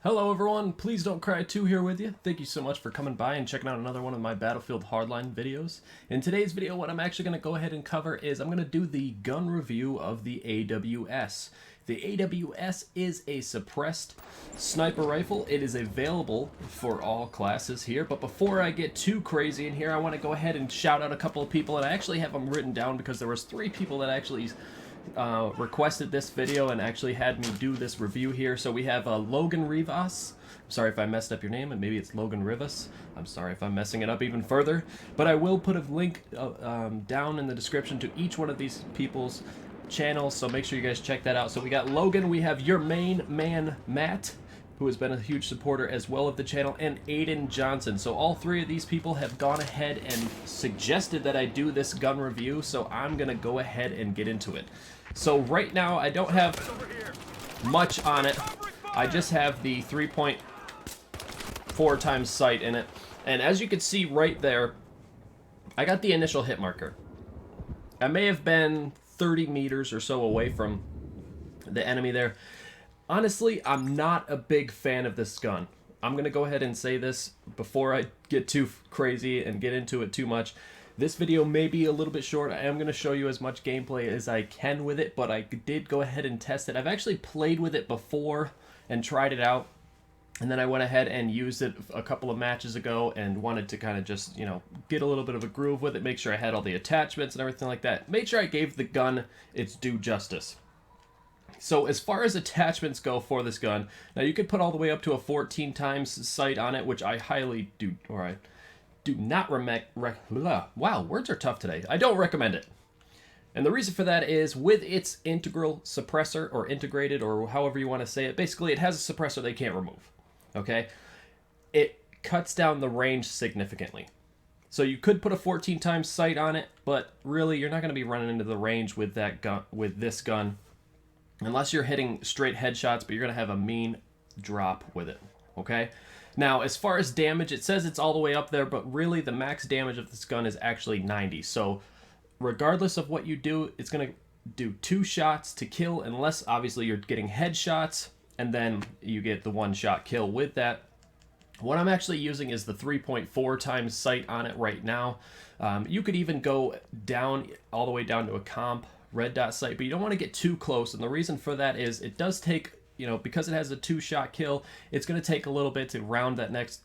Hello everyone, Please Don't Cry 2 here with you. Thank you so much for coming by and checking out another one of my Battlefield Hardline videos. In today's video, what I'm actually going to go ahead and cover is I'm going to do the gun review of the AWS. The AWS is a suppressed sniper rifle. It is available for all classes here, but before I get too crazy in here, I want to go ahead and shout out a couple of people, and I actually have them written down because there was 3 people that actually requested this video and actually had me do this review here. So we have Logan Rivas. I'm sorry if I messed up your name, and maybe it's Logan Rivas. I'm sorry if I'm messing it up even further, but I will put a link down in the description to each one of these people's channels, so make sure you guys check that out. So we got Logan, we have your main man Matt, who has been a huge supporter as well of the channel, and Aidan Johnson. So all 3 of these people have gone ahead and suggested that I do this gun review, so I'm gonna go ahead and get into it. So right now I don't have much on it. I just have the 3.4 times sight in it, and as you can see right there, I got the initial hit marker. I may have been 30 meters or so away from the enemy there. Honestly, I'm not a big fan of this gun. I'm going to go ahead and say this before I get too crazy and get into it too much. This video may be a little bit short. I am going to show you as much gameplay as I can with it, but I did go ahead and test it. I've actually played with it before and tried it out, and then I went ahead and used it a couple of matches ago and wanted to kind of just, you know, get a little bit of a groove with it, make sure I had all the attachments and everything like that. Make sure I gave the gun its due justice. So as far as attachments go for this gun, now you could put all the way up to a 14 times sight on it, which I highly do, or I do not wow, words are tough today. I don't recommend it. And the reason for that is with its integral suppressor, or integrated, or however you want to say it, basically it has a suppressor they can't remove, okay? It cuts down the range significantly. So you could put a 14 times sight on it, but really you're not going to be running into the range with that gun, with this gun, unless you're hitting straight headshots, but you're going to have a mean drop with it, okay? Now, as far as damage, it says it's all the way up there, but really the max damage of this gun is actually 90. So regardless of what you do, it's going to do 2 shots to kill, unless obviously you're getting headshots, and then you get the 1-shot kill with that. What I'm actually using is the 3.4 times sight on it right now. You could even go down, all the way down to a comp red dot sight, but you don't want to get too close, and the reason for that is it does take, you know, because it has a 2-shot kill, it's going to take a little bit to round that next,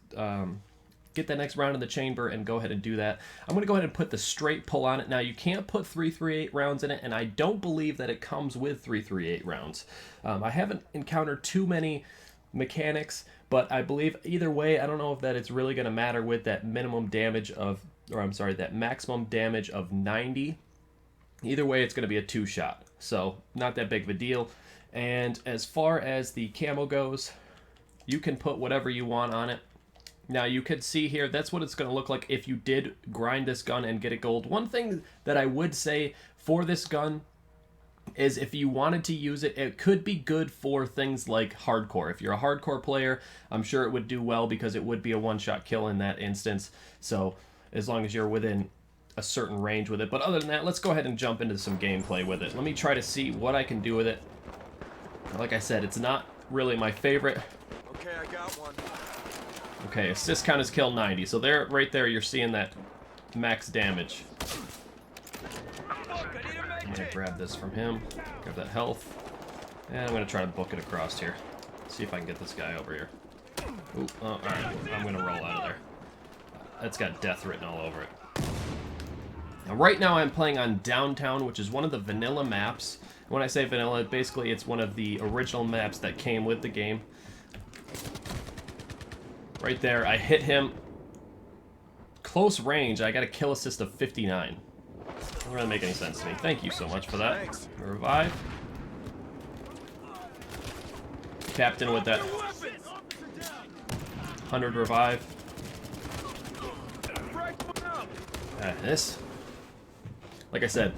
get that next round in the chamber and go ahead and do that. I'm going to go ahead and put the straight pull on it. Now, you can't put 338 rounds in it, and I don't believe that it comes with 338 rounds. I haven't encountered too many mechanics, but I believe either way, I don't know if that it's really going to matter with that minimum damage of, or I'm sorry, that maximum damage of 90. Either way, it's going to be a 2-shot, so not that big of a deal. And as far as the camo goes, you can put whatever you want on it. Now, you can see here, that's what it's going to look like if you did grind this gun and get it gold. One thing that I would say for this gun is if you wanted to use it, it could be good for things like hardcore. If you're a hardcore player, I'm sure it would do well because it would be a 1-shot kill in that instance. So as long as you're within a certain range with it. But other than that, let's go ahead and jump into some gameplay with it. Let me try to see what I can do with it. Like I said, it's not really my favorite. Okay, I got one. Okay, assist count is kill 90. So there, right there, you're seeing that max damage. I'm gonna grab this from him, grab that health, and I'm gonna try to book it across here. See if I can get this guy over here. Ooh, oh, alright, I'm gonna roll out of there. That's got death written all over it. Now, right now I'm playing on Downtown, which is one of the vanilla maps. When I say vanilla, basically it's one of the original maps that came with the game. Right there, I hit him. Close range, I got a kill assist of 59. Doesn't really make any sense to me. Thank you so much for that. Thanks. Revive. Captain with that 100 revive. This. Like I said,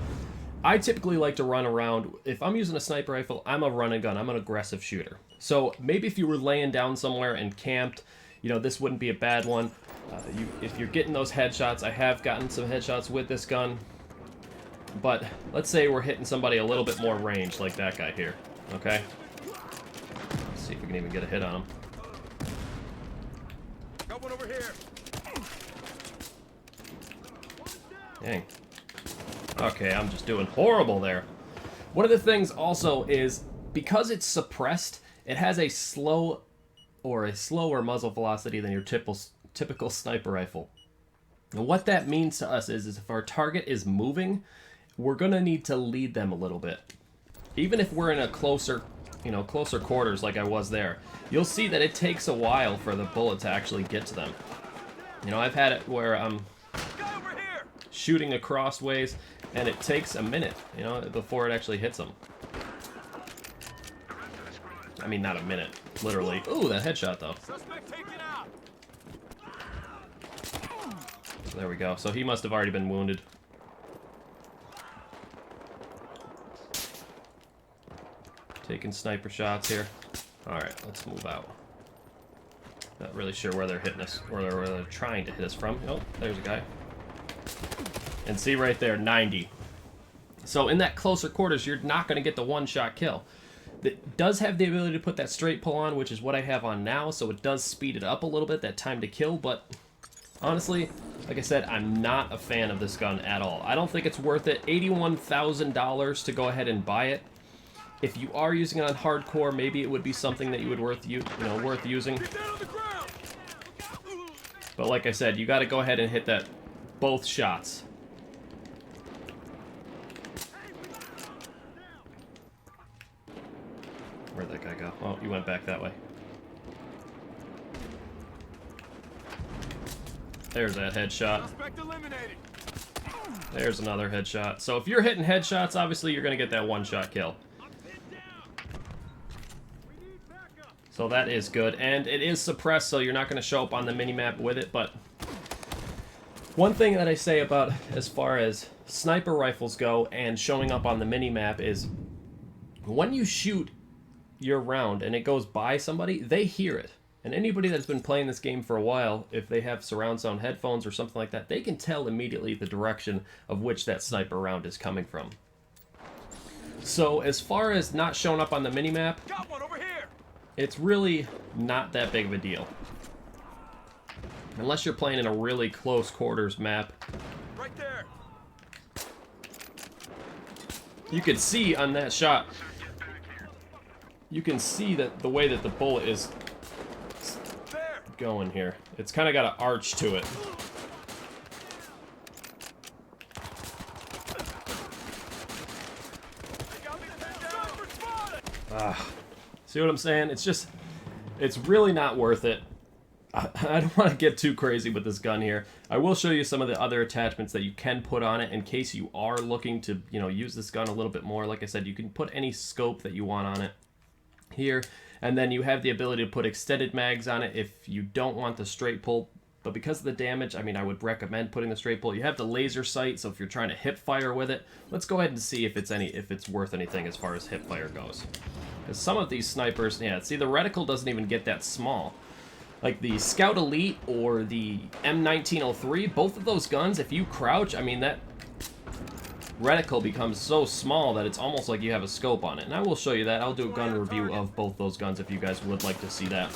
I typically like to run around. If I'm using a sniper rifle, I'm a run and gun. I'm an aggressive shooter. So maybe if you were laying down somewhere and camped, you know, this wouldn't be a bad one. If you're getting those headshots, I have gotten some headshots with this gun. But let's say we're hitting somebody a little bit more range, like that guy here. Okay? Let's see if we can even get a hit on him. Got one over here. Dang. Okay, I'm just doing horrible there. One of the things also is, because it's suppressed, it has a slower muzzle velocity than your typical sniper rifle. And what that means to us is if our target is moving, we're going to need to lead them a little bit. Even if we're in a closer quarters like I was there, you'll see that it takes a while for the bullet to actually get to them. You know, I've had it where I'm shooting across ways, and it takes a minute, you know, before it actually hits them. I mean, not a minute, literally. Ooh, that headshot, though. There we go. So he must have already been wounded. Taking sniper shots here. Alright, let's move out. Not really sure where they're hitting us, or where they're trying to hit us from. Oh, there's a guy. And see right there, 90. So in that closer quarters, you're not going to get the one-shot kill. It does have the ability to put that straight pull on, which is what I have on now, so it does speed it up a little bit, that time to kill, but honestly, like I said, I'm not a fan of this gun at all. I don't think it's worth it. $81,000 to go ahead and buy it. If you are using it on hardcore, maybe it would be something that you would worth using. But like I said, you got to go ahead and hit that both shots. Where'd that guy go? Oh, he went back that way. There's that headshot. There's another headshot. So if you're hitting headshots, obviously you're going to get that one-shot kill. So that is good. And it is suppressed, so you're not going to show up on the minimap with it. But one thing that I say about as far as sniper rifles go and showing up on the minimap is when you shoot your round and it goes by somebody, they hear it. And anybody that's been playing this game for a while, if they have surround sound headphones or something like that, they can tell immediately the direction of which that sniper round is coming from. So as far as not showing up on the minimap, got one over here. It's really not that big of a deal. Unless you're playing in a really close quarters map. Right there. You can see on that shot, you can see that the way that the bullet is going here. It's kind of got an arch to it. See what I'm saying? It's really not worth it. I don't want to get too crazy with this gun here. I will show you some of the other attachments that you can put on it in case you are looking to, use this gun a little bit more. Like I said, you can put any scope that you want on it here. And then you have the ability to put extended mags on it if you don't want the straight pull. But because of the damage, I mean, I would recommend putting the straight pull. You have the laser sight, so if you're trying to hip fire with it, let's go ahead and see if it's worth anything as far as hip fire goes. Because some of these snipers, yeah, see, the reticle doesn't even get that small. Like the Scout Elite or the M1903, both of those guns, if you crouch, I mean, that reticle becomes so small that it's almost like you have a scope on it. And I will show you that. I'll do a gun review of both those guns if you guys would like to see that.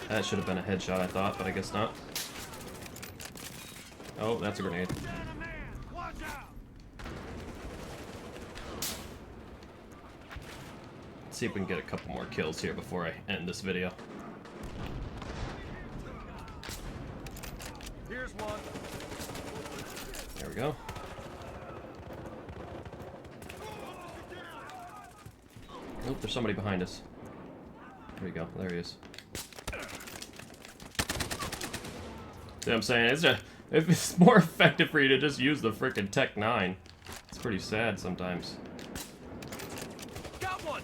That should have been a headshot, I thought, but I guess not. Oh, that's a grenade. Let's see if we can get a couple more kills here before I end this video. Here's one. There we go. Oh, there's somebody behind us. There we go. There he is. See what I'm saying? If it's more effective for you to just use the frickin' Tech 9. It's pretty sad sometimes. Got one.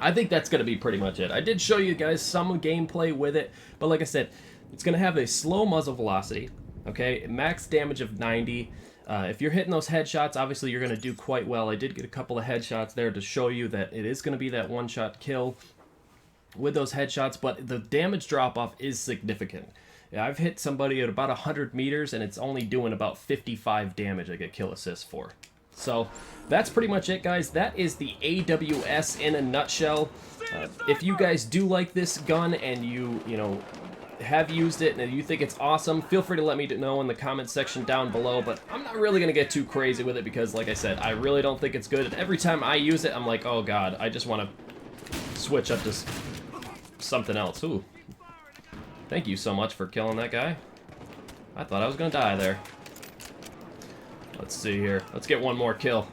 I think that's going to be pretty much it. I did show you guys some gameplay with it, but like I said, it's going to have a slow muzzle velocity, okay? Max damage of 90. If you're hitting those headshots, obviously you're going to do quite well. I did get a couple of headshots there to show you that it is going to be that one-shot kill with those headshots, but the damage drop-off is significant. Yeah, I've hit somebody at about 100 meters, and it's only doing about 55 damage I get kill assist for. So that's pretty much it, guys. That is the AWS in a nutshell. If you guys do like this gun and you know, have used it and you think it's awesome, feel free to let me know in the comment section down below. But I'm not really going to get too crazy with it because, like I said, I really don't think it's good. And every time I use it, I'm like, oh god, I just want to switch up to something else. Ooh. Thank you so much for killing that guy. I thought I was going to die there. Let's see here. Let's get one more kill.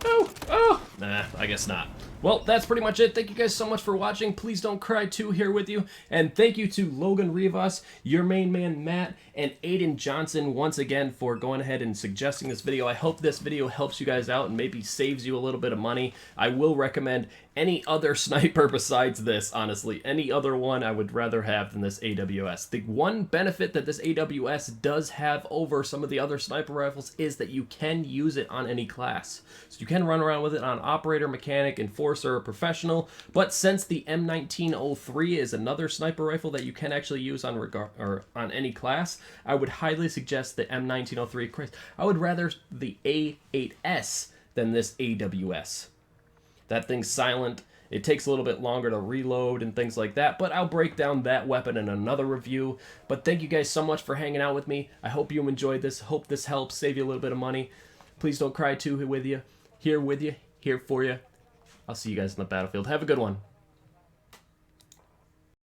Oh, oh! Nah, I guess not. Well, that's pretty much it. Thank you guys so much for watching. Please Don't Cry 2 here with you. And thank you to Logan Rivas, your main man Matt, and Aidan Johnson once again for going ahead and suggesting this video. I hope this video helps you guys out and maybe saves you a little bit of money. I will recommend any other sniper besides this, honestly. Any other one I would rather have than this AWS. The one benefit that this AWS does have over some of the other sniper rifles is that you can use it on any class. So you can run around with it on operator, mechanic, enforcer, or professional. But since the M1903 is another sniper rifle that you can actually use on on any class, I would highly suggest the M1903. I would rather the A8S than this AWS. That thing's silent. It takes a little bit longer to reload and things like that, but I'll break down that weapon in another review. But thank you guys so much for hanging out with me. I hope you enjoyed this. Hope this helps save you a little bit of money. Please Don't Cry 2 with you. Here with you. Here for you. I'll see you guys in the battlefield. Have a good one.